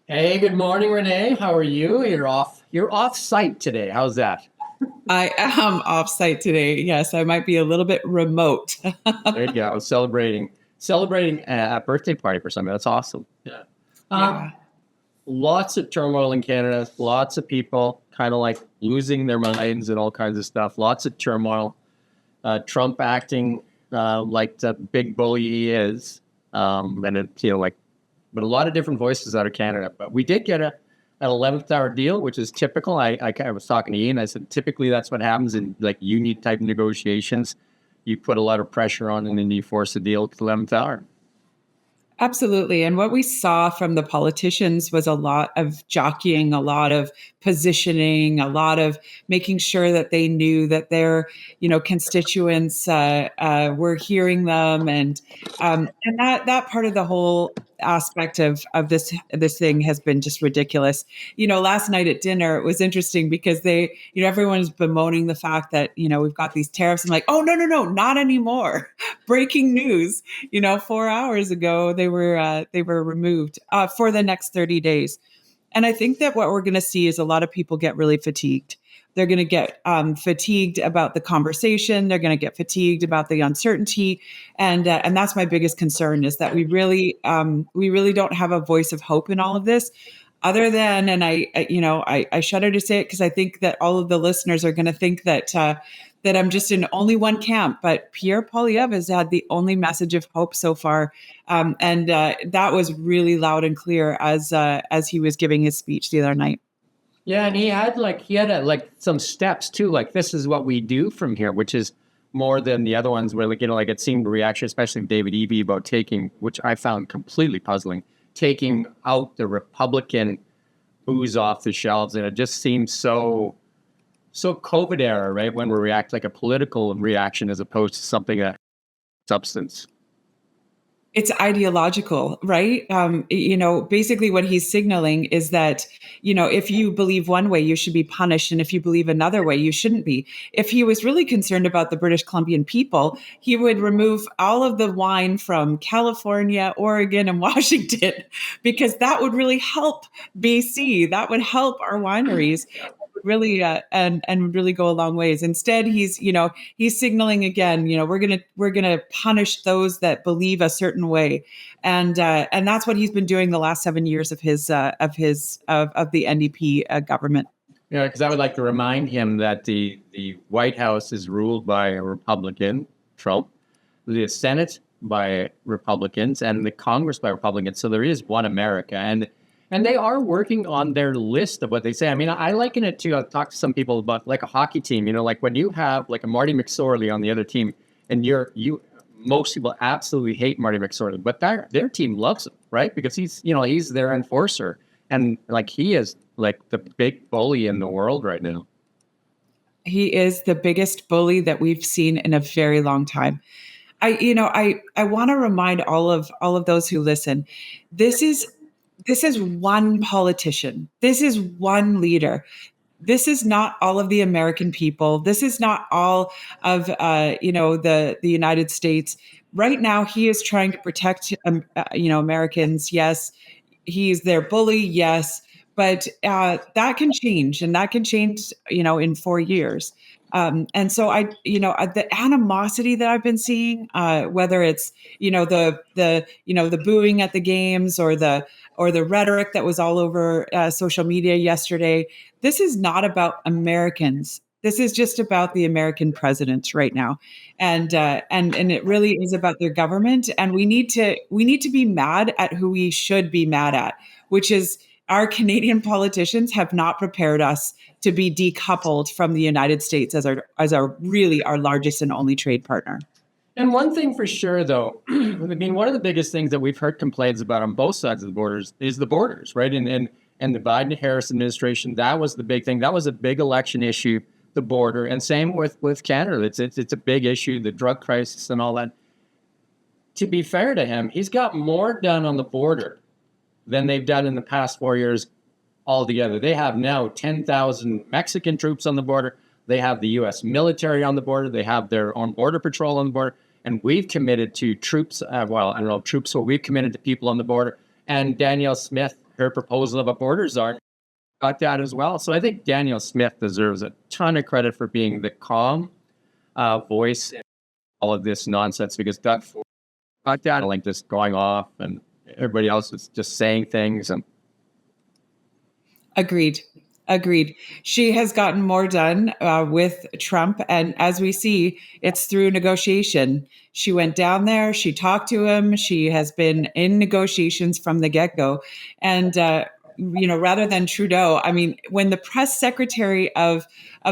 Hey, good morning, Renee. How are you? You're off site today. How's that? I am off-site today. Yes, I might be a little bit remote. There you go. Celebrating a birthday party for somebody. That's awesome. Yeah. Yeah. Lots of turmoil in Canada. Lots of people kind of like losing their minds and all kinds of stuff. Lots of turmoil. Trump acting like the big bully he is, and it, but a lot of different voices out of Canada. But we did get an 11th hour deal, which is typical. I was talking to Ian. I said typically that's what happens in like union type negotiations. You put a lot of pressure on, and then you force a deal at the 11th hour. Absolutely. And what we saw from the politicians was a lot of jockeying, a lot of positioning, a lot of making sure that they knew that their, constituents were hearing them, and that part of the whole aspect of this thing has been just ridiculous. Last night at dinner, it was interesting because everyone's bemoaning the fact that we've got these tariffs. I'm like, oh no, not anymore. Breaking news. 4 hours ago they were removed for the next 30 days. And I think that what we're going to see is a lot of people get really fatigued. They're going to get fatigued about the conversation. They're going to get fatigued about the uncertainty, and that's my biggest concern, is that we really don't have a voice of hope in all of this. Other than, and I shudder to say it because I think that all of the listeners are going to think that I'm just in only one camp. But Pierre Poilievre has had the only message of hope so far, and that was really loud and clear as he was giving his speech the other night. Yeah, and he had some steps too. Like, this is what we do from here, which is more than the other ones where it seemed a reaction, especially David Eby, about taking, which I found completely puzzling, taking out the Republican booze off the shelves. And it just seems so COVID era, right? When we react like a political reaction as opposed to something that substance. It's ideological, right? Basically what he's signaling is that, if you believe one way, you should be punished. And if you believe another way, you shouldn't be. If he was really concerned about the British Columbian people, he would remove all of the wine from California, Oregon, and Washington, because that would really help BC. That would help our wineries. Really and really go a long ways. Instead, he's signaling again, we're gonna punish those that believe a certain way, and that's what he's been doing the last 7 years of the NDP government. Yeah, because I would like to remind him that the White House is ruled by a Republican, Trump, the Senate by Republicans, and the Congress by Republicans. So there is one America, and they are working on their list of what they say. I mean, I liken it to, I've talked to some people about like a hockey team, like when you have like a Marty McSorley on the other team, and most people absolutely hate Marty McSorley, but their team loves him, right? Because he's their enforcer. And like, he is like the big bully in the world right now. He is the biggest bully that we've seen in a very long time. I want to remind all of those who listen, this is one politician. This is one leader. This is not all of the American people. This is not all of the United States. Right now, he is trying to protect Americans. Yes, he's their bully. Yes, but that can change, and that can change in 4 years. And so the animosity that I've been seeing, whether it's the booing at the games or the rhetoric that was all over social media yesterday, this is not about Americans. This is just about the American president right now, and it really is about their government. And we need to be mad at who we should be mad at, which is our Canadian politicians have not prepared us to be decoupled from the United States as our largest and only trade partner. And one thing for sure, though, I mean, one of the biggest things that we've heard complaints about on both sides of the borders is the borders, right? And the Biden-Harris administration, that was the big thing. That was a big election issue, the border. And same with Canada. It's a big issue, the drug crisis and all that. To be fair to him, he's got more done on the border than they've done in the past 4 years altogether. They have now 10,000 Mexican troops on the border. They have the U.S. military on the border. They have their own border patrol on the border. And we've committed to troops. Well, I don't know troops, but we've committed to people on the border. And Danielle Smith, her proposal of a border czar, got that as well. So I think Danielle Smith deserves a ton of credit for being the calm voice in all of this nonsense, because Doug Ford got that, like this going off, and everybody else is just saying things. And Agreed. Agreed. She has gotten more done with Trump. And as we see, it's through negotiation. She went down there, she talked to him, she has been in negotiations from the get go. And, rather than Trudeau, I mean, when the press secretary of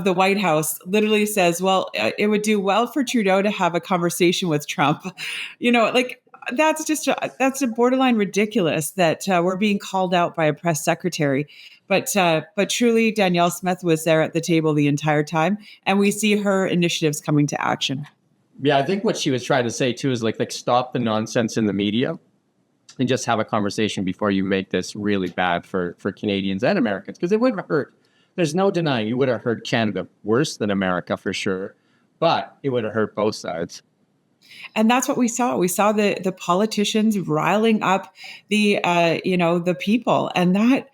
the White House literally says, well, it would do well for Trudeau to have a conversation with Trump, like, that's a borderline ridiculous that we're being called out by a press secretary. But truly, Danielle Smith was there at the table the entire time, and we see her initiatives coming to action. yeah, I think what she was trying to say too is like stop the nonsense in the media and just have a conversation before you make this really bad for Canadians and Americans, because it would have hurt. There's no denying it would have hurt Canada worse than America for sure, but it would have hurt both sides. And that's what we saw. We saw the politicians riling up the people, and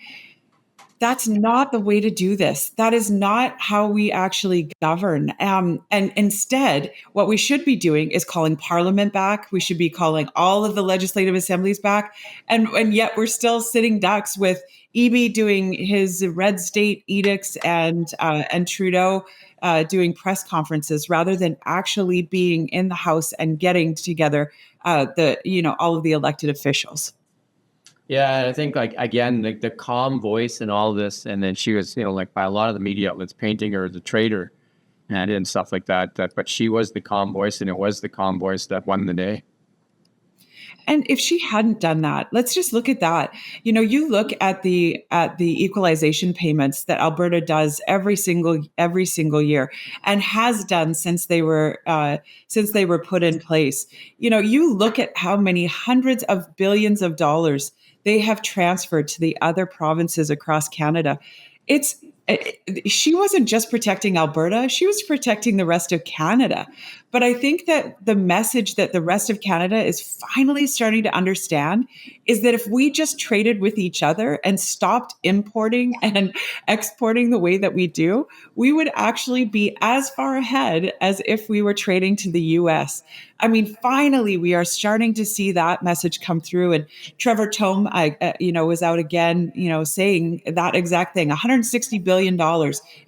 that's not the way to do this. That is not how we actually govern. And instead, what we should be doing is calling Parliament back. We should be calling all of the legislative assemblies back. And yet we're still sitting ducks with Eby doing his red state edicts and Trudeau doing press conferences rather than actually being in the House and getting together all of the elected officials. Yeah, I think like again, like the calm voice and all this, and then she was, like by a lot of the media outlets painting her as a traitor and stuff like that. But she was the calm voice, and it was the calm voice that won the day. And if she hadn't done that, let's just look at that. You look at the equalization payments that Alberta does every single year and has done since they were put in place. You look at how many hundreds of billions of dollars they have transferred to the other provinces across Canada. It's she wasn't just protecting Alberta, she was protecting the rest of Canada. But I think that the message that the rest of Canada is finally starting to understand is that if we just traded with each other and stopped importing and exporting the way that we do, we would actually be as far ahead as if we were trading to the US. I mean, finally, we are starting to see that message come through. And Trevor Tome, was out again, saying that exact thing. $160 billion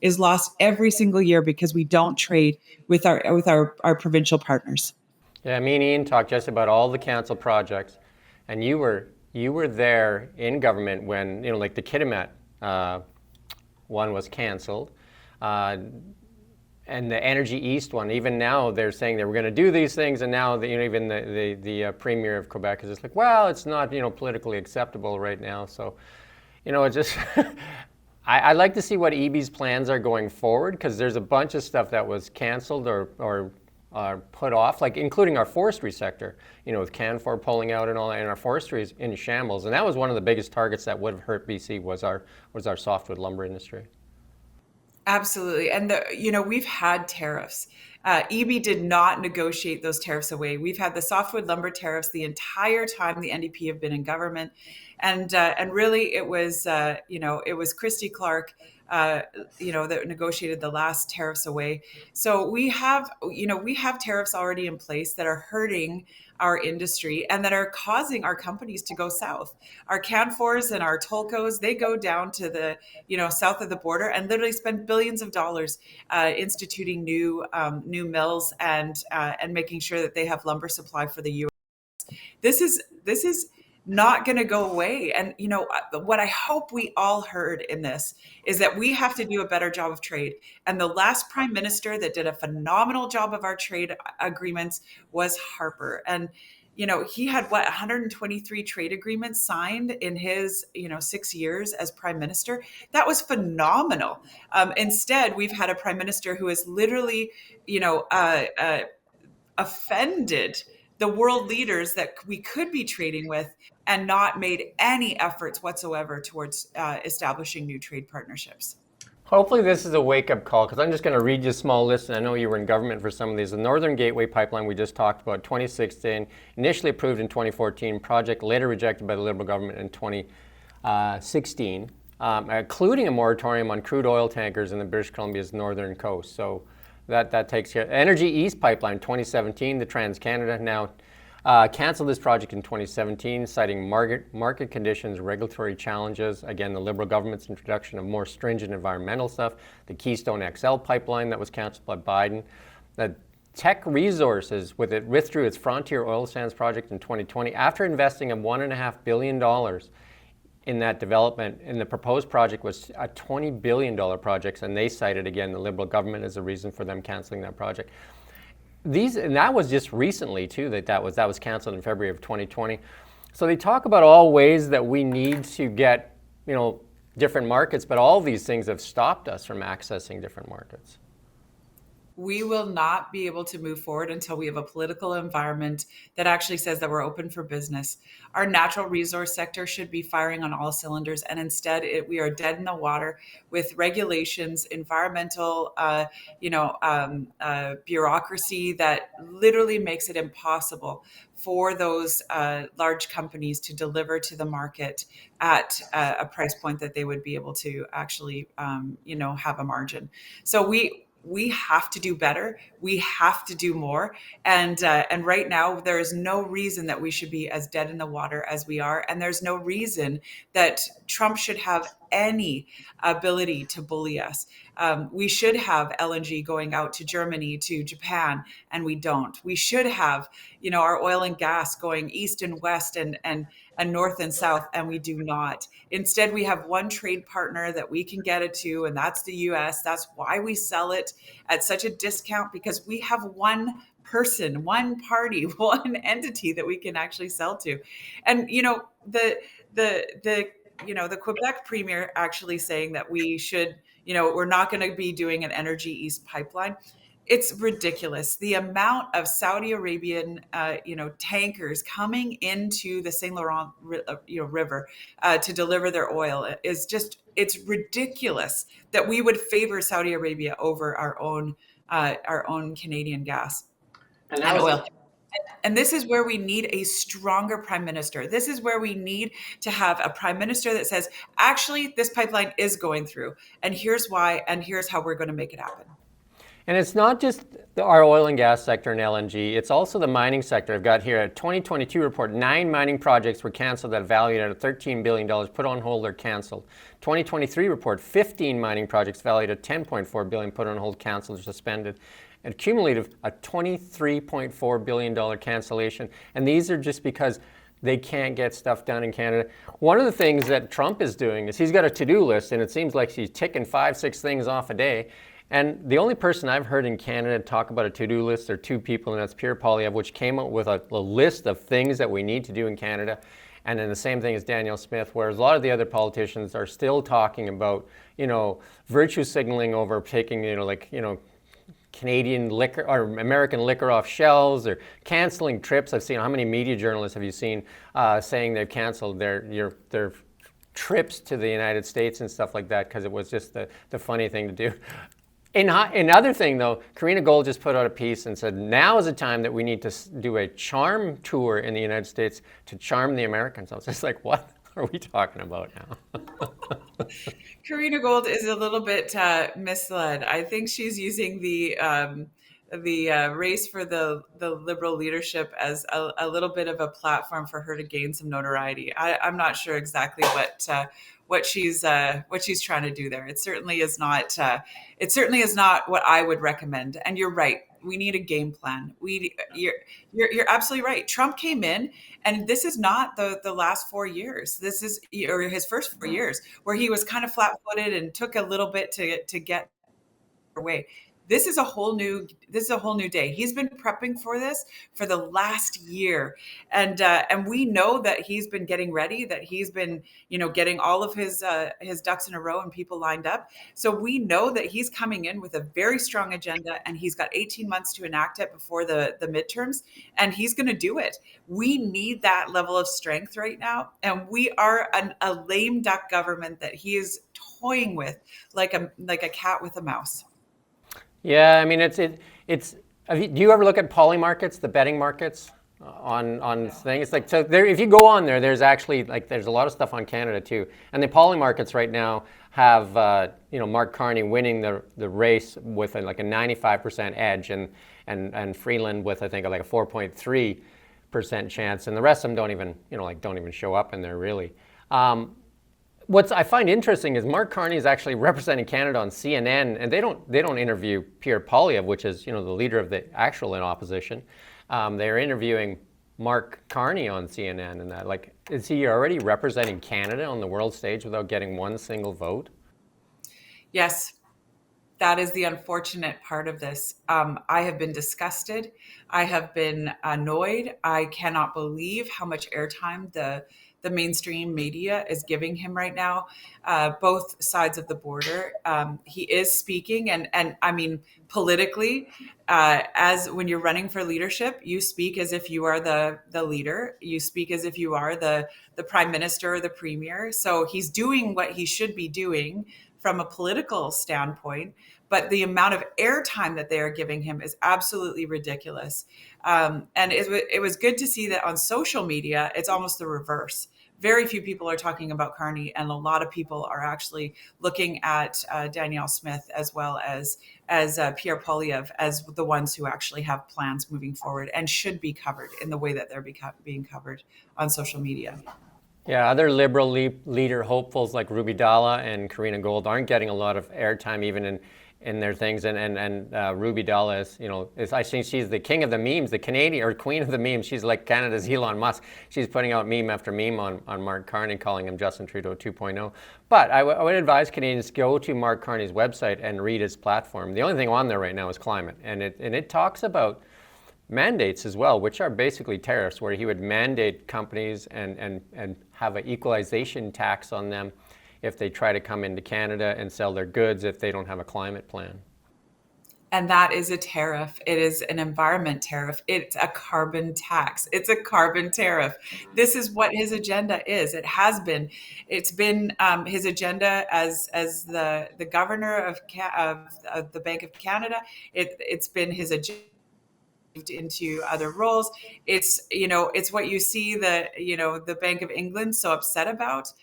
is lost every single year because we don't trade with our provincial partners. Yeah, me and Ian talked just about all the canceled projects, and you were there in government when like the Kitimat one was canceled. And the Energy East one, even now they're saying they were going to do these things, and now even the Premier of Quebec is just like, well, it's not politically acceptable right now. So, it just I like to see what EB's plans are going forward, because there's a bunch of stuff that was canceled or put off, like including our forestry sector. With Canfor pulling out and all that, and our forestry is in shambles. And that was one of the biggest targets that would have hurt BC was our softwood lumber industry. Absolutely. And we've had tariffs. EB did not negotiate those tariffs away. We've had the softwood lumber tariffs the entire time the NDP have been in government. And really it was Christy Clark, that negotiated the last tariffs away. So we have tariffs already in place that are hurting our industry and that are causing our companies to go south. Our Canfors and our Tolcos, they go down to the south of the border and literally spend billions of dollars instituting new mills and making sure that they have lumber supply for the U.S. This is not going to go away. And what I hope we all heard in this is that we have to do a better job of trade. And the last prime minister that did a phenomenal job of our trade agreements was Harper. And he had 123 trade agreements signed in his 6 years as prime minister. That was phenomenal. Instead, we've had a prime minister who is literally offended the world leaders that we could be trading with and not made any efforts whatsoever towards establishing new trade partnerships. Hopefully this is a wake-up call, because I'm just going to read you a small list, and I know you were in government for some of these. The Northern Gateway Pipeline we just talked about, 2016, initially approved in 2014, project later rejected by the Liberal government in 2016, including a moratorium on crude oil tankers in the British Columbia's northern coast. So that takes care. Energy East Pipeline, 2017, the Trans-Canada now canceled this project in 2017, citing market conditions, regulatory challenges. Again, the Liberal government's introduction of more stringent environmental stuff. The Keystone XL pipeline that was canceled by Biden. The Teck Resources withdrew its Frontier Oil Sands project in 2020 after investing $1.5 billion in that development. And the proposed project was a $20 billion project, and they cited, again, the Liberal government as a reason for them canceling that project. And that was just recently too, that was canceled in February of 2020. So they talk about all ways that we need to get, different markets, but all these things have stopped us from accessing different markets. We will not be able to move forward until we have a political environment that actually says that we're open for business. Our natural resource sector should be firing on all cylinders, and instead we are dead in the water with regulations, environmental, bureaucracy that literally makes it impossible for those large companies to deliver to the market at a price point that they would be able to actually, have a margin. So we have to do better. We have to do more. And right now, there is no reason that we should be as dead in the water as we are. And there's no reason that Trump should have any ability to bully us. We should have LNG going out to Germany, to Japan, and we don't. We should have, our oil and gas going east and west and north and south, and we do not. Instead, we have one trade partner that we can get it to, and that's the US. That's why we sell it at such a discount, because we have one person, one party, one entity that we can actually sell to. And the Quebec premier actually saying that we should, we're not going to be doing an Energy East pipeline. It's ridiculous. The amount of Saudi Arabian, tankers coming into the Saint Laurent, River to deliver their oil is just, it's ridiculous that we would favor Saudi Arabia over our own Canadian gas and oil. And this is where we need a stronger prime minister. This is where we need to have a prime minister that says, actually, this pipeline is going through, and here's why, and here's how we're going to make it happen. And it's not just our oil and gas sector and LNG, it's also the mining sector. I've got here a 2022 report, 9 mining projects were canceled that valued at $13 billion, put on hold or canceled. 2023 report, 15 mining projects valued at $10.4 billion, put on hold, canceled or suspended. And cumulative, a $23.4 billion cancellation. And these are just because they can't get stuff done in Canada. One of the things that Trump is doing is he's got a to-do list, and it seems like he's ticking 5-6 things off a day. And the only person I've heard in Canada talk about a to-do list are 2 people, and that's Pierre Poilievre, which came up with a list of things that we need to do in Canada. And then the same thing as Danielle Smith, whereas a lot of the other politicians are still talking about, virtue signaling over taking, Canadian liquor or American liquor off shelves, or canceling trips. I've seen, how many media journalists have you seen saying they've canceled their trips to the United States and stuff like that because it was just the funny thing to do. Another thing though, Karina Gold just put out a piece and said, now is the time that we need to do a charm tour in the United States to charm the Americans. I was just like, what are we talking about now? Karina Gold is a little bit misled. I think she's using the race for the Liberal leadership as a little bit of a platform for her to gain some notoriety. I'm not sure exactly what she's trying to do there. It certainly is not. It certainly is not what I would recommend. And you're right. We need a game plan. You're absolutely right. Trump came in, and this is not the last 4 years. This is, or his first 4 years, where he was kind of flat-footed and took a little bit to get away. This is a whole new day. He's been prepping for this for the last year, and we know that he's been getting ready. That he's been, getting all of his ducks in a row and people lined up. So we know that he's coming in with a very strong agenda, and he's got 18 months to enact it before the midterms, and he's going to do it. We need that level of strength right now, and we are a lame duck government that he is toying with like a cat with a mouse. Yeah, I mean, it's. Do you ever look at poly markets, the betting markets, on things? It's like, so there. If you go on there, there's actually like there's a lot of stuff on Canada too, and the poly markets right now have Mark Carney winning the race with like a 95% edge, and Freeland with, I think, like a 4.3% chance, and the rest of them don't even show up in there really. What I find interesting is Mark Carney is actually representing Canada on CNN, and they don't interview Pierre Poilievre, which is the leader of the actual in opposition. They're interviewing Mark Carney on CNN, and that, like, is he already representing Canada on the world stage without getting one single vote? Yes, that is the unfortunate part of this. I have been disgusted. I have been annoyed. I cannot believe how much airtime the mainstream media is giving him right now, both sides of the border. He is speaking, and I mean, politically, as when you're running for leadership, you speak as if you are the leader. You speak as if you are the prime minister or the premier. So he's doing what he should be doing from a political standpoint, but the amount of airtime that they are giving him is absolutely ridiculous. And it was good to see that on social media, it's almost the reverse. Very few people are talking about Carney, and a lot of people are actually looking at Danielle Smith as well as Pierre Poilievre as the ones who actually have plans moving forward and should be covered in the way that they're being covered on social media. Yeah, other liberal leader hopefuls like Ruby Dalla and Karina Gold aren't getting a lot of airtime even in their things. And Ruby Dalla is I think she's the king of the memes, the Canadian or queen of the memes. She's like Canada's Elon Musk. She's putting out meme after meme on Mark Carney, calling him Justin Trudeau 2.0. But I would advise Canadians to go to Mark Carney's website and read his platform. The only thing on there right now is climate, and it talks about mandates as well, which are basically tariffs, where he would mandate companies and have an equalization tax on them if they try to come into Canada and sell their goods if they don't have a climate plan. And that is a tariff. It is an environment tariff. It's a carbon tax. It's a carbon tariff. This is what his agenda is. It has been. It's been his agenda as the governor of the Bank of Canada. It's been his agenda into other roles. It's what you see the Bank of England so upset about,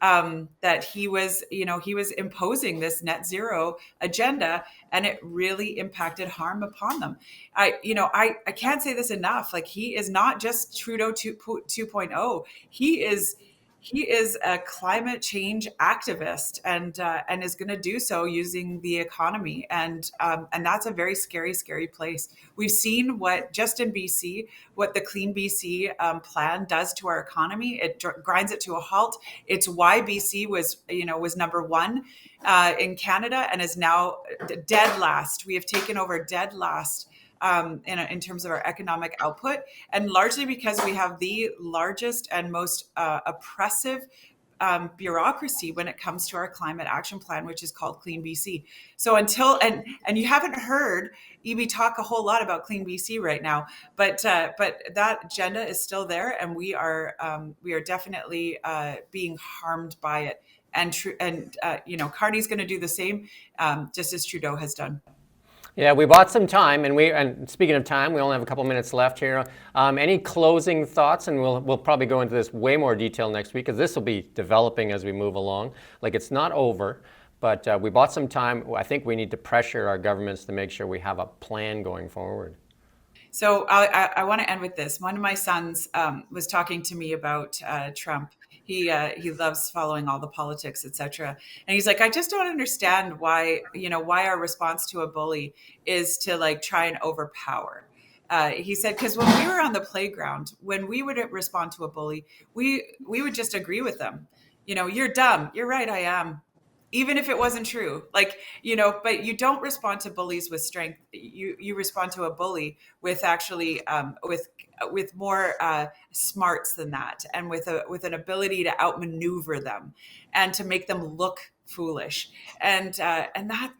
that he was imposing this net zero agenda, and it really impacted harm upon them. I can't say this enough. Like, he is not just Trudeau 2.0. He is a climate change activist, and is going to do so using the economy, and that's a very scary place. We've seen what just in BC, what the Clean BC plan does to our economy. It grinds it to a halt. It's why BC was number one in Canada and is now dead last. We have taken over dead last in terms of our economic output, and largely because we have the largest and most oppressive bureaucracy when it comes to our climate action plan, which is called Clean BC. So and you haven't heard EB talk a whole lot about Clean BC right now, but that agenda is still there, and we are definitely being harmed by it. And Carney's going to do the same, just as Trudeau has done. Yeah, we bought some time, and speaking of time, we only have a couple minutes left here. Any closing thoughts? And we'll probably go into this way more detail next week, because this will be developing as we move along. Like, it's not over, but we bought some time. I think we need to pressure our governments to make sure we have a plan going forward. So I want to end with this. One of my sons was talking to me about Trump. He loves following all the politics, etc. And he's like, I just don't understand why our response to a bully is to like try and overpower. He said, because when we were on the playground, when we would respond to a bully, we would just agree with them. You're dumb. You're right. I am. Even if it wasn't true, but you don't respond to bullies with strength. You respond to a bully with actually with more smarts than that, and with an ability to outmaneuver them and to make them look foolish. And that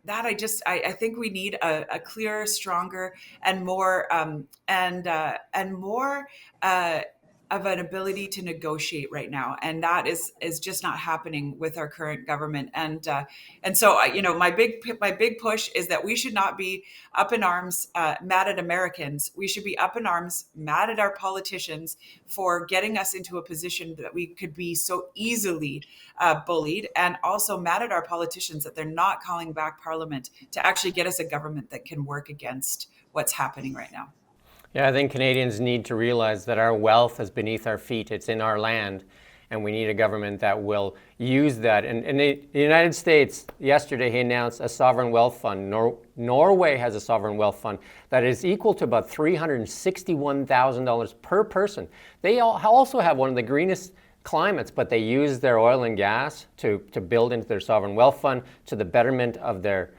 I think we need a clearer, stronger, and more of an ability to negotiate right now, and that is just not happening with our current government. And so my big push is that we should not be up in arms mad at Americans. We should be up in arms mad at our politicians for getting us into a position that we could be so easily bullied, and also mad at our politicians that they're not calling back Parliament to actually get us a government that can work against what's happening right now. Yeah, I think Canadians need to realize that our wealth is beneath our feet. It's in our land, and we need a government that will use that. And the United States, yesterday, he announced a sovereign wealth fund. Norway has a sovereign wealth fund that is equal to about $361,000 per person. They also have one of the greenest climates, but they use their oil and gas to build into their sovereign wealth fund to the betterment of their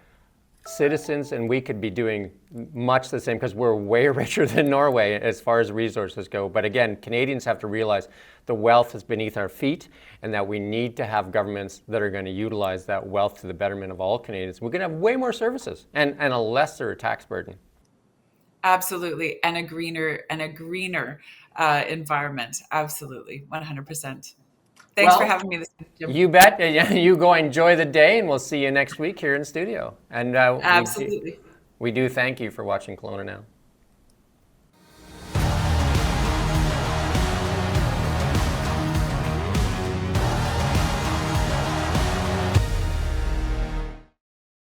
citizens, and we could be doing much the same because we're way richer than Norway as far as resources go. But again, Canadians have to realize the wealth is beneath our feet, and that we need to have governments that are going to utilize that wealth to the betterment of all Canadians. We're going to have way more services and a lesser tax burden. Absolutely, and a greener environment. Absolutely, 100%. Thanks for having me this week, Jim. You bet. You go enjoy the day, and we'll see you next week here in studio. And absolutely. We do thank you for watching Kelowna Now.